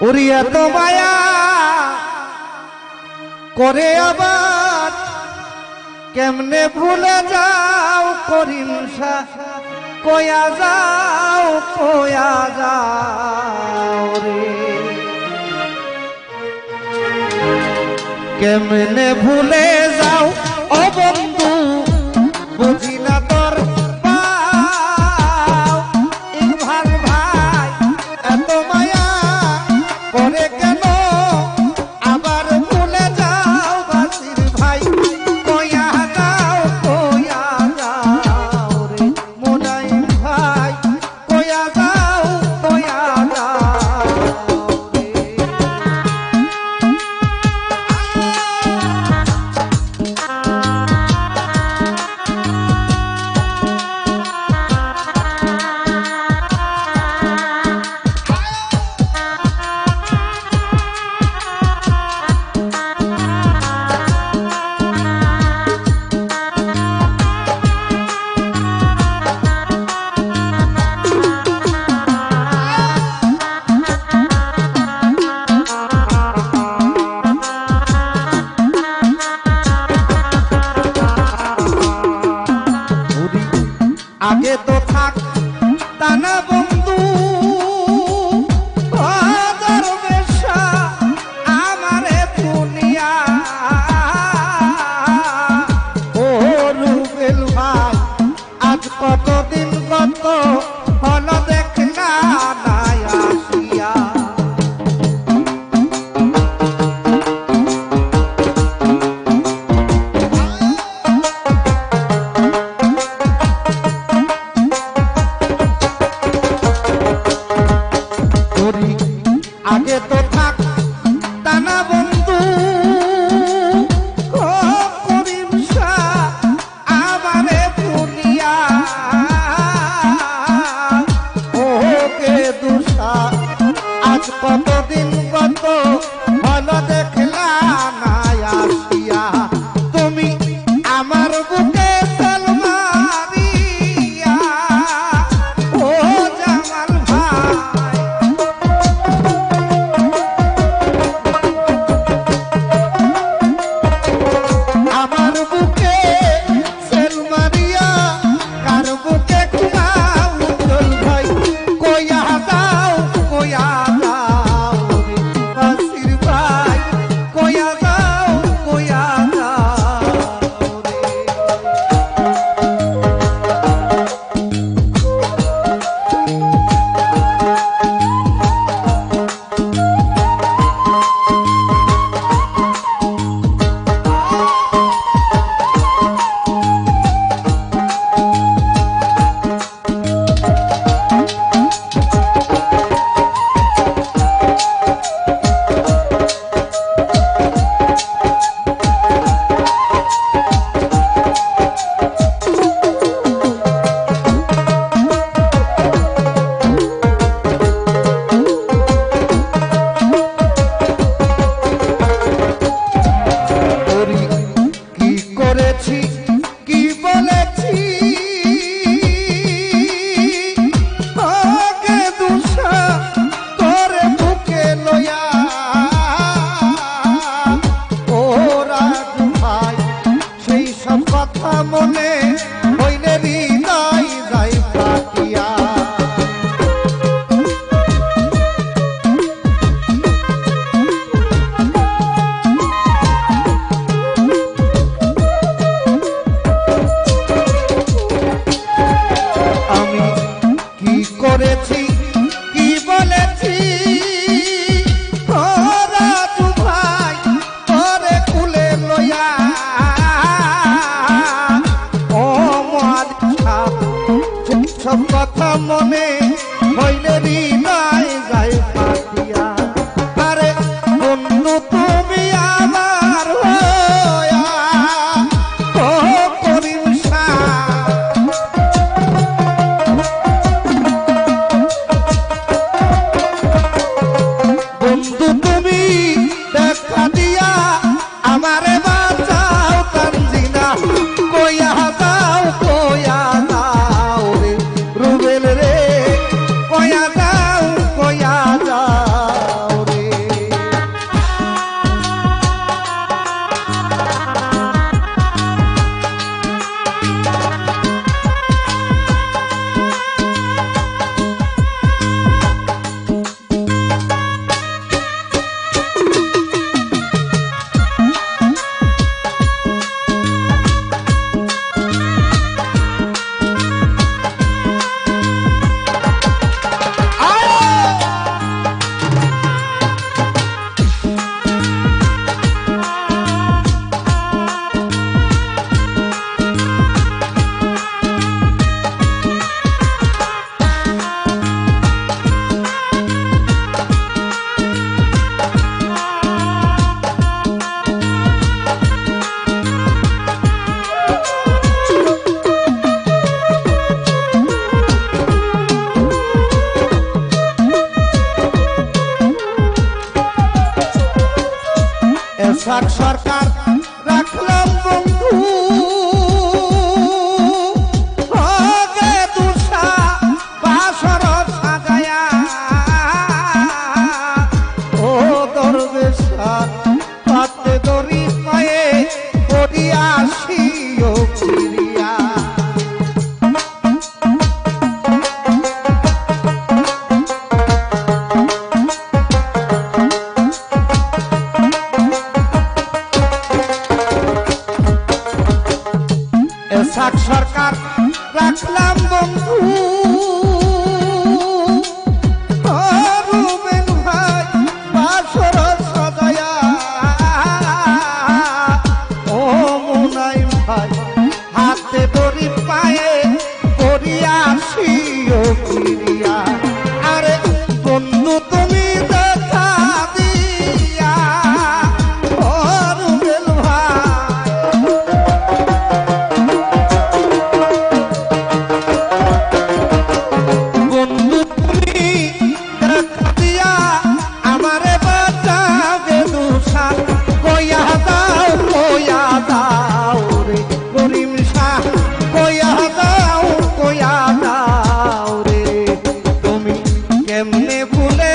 ওরে এত মায়া করে আবার কেমনে ভুলে যাও করিমসা কয়া যাও রে কেমনে ভুলে যাও ও বন্ধু বুঝি না তোর পাও ইভান ভাই এত মায়া করে কেন আবার ভুলে যাও বাসির ভাই কয়া যাও রে মোনাইম ভাই কয়া যাও আগে তো থাক তা না বন্ধু হাজার বেশা আমারে দুনিয়া ও রুবেল ভাই আজ কতদিন কত হলো দেখ না নাই আসিয়া আগে তো থাক তা না বন্ধু ও করিমসা আমারে দুনিয়া ওকে দুসা আজ কতদিন কত ভালো দেখলা না আসিয়া তুমি আমার বুকে সালমারিয়া ও জামাল ভাই আমার বুকে সেল মারিয়া কার বুকে ঘুমাও চল ভাই কয়া যাও রে বাসির ভাই কয়া যাও রে কি বলেছি ওকে দুসা তোরে বুকে লয়া ওরা ভাই সেই সব কথা মনে হইলে হৃদয় যাই ফাটিয়া করেছি কি বলেছি এরশাদ সরকার রাখলাম বন্ধু ওগে তুষা বাসর সাজায়া ও দরবেশা পাতে দড়ি পায়ে পড়িয়াছিও ফিরিয়া এরশাদ সরকার রাখলাম বন্ধু ও রুবেন ভাই বাসর সাজায়া ও মুনাই ভাই হাতে দড়ি পায়ে করিয়াছিও ফিরিয়া আরে বন্ধু তুমি দেখা দিয়া ও রুবেন ভাই বন্ধু তুমি দেখা দিয়া আমারে বাঁচাবে দুষা কইয়া দাও রে করিম শাহ কইয়া দাও রে তুমি কেমনে ভুলে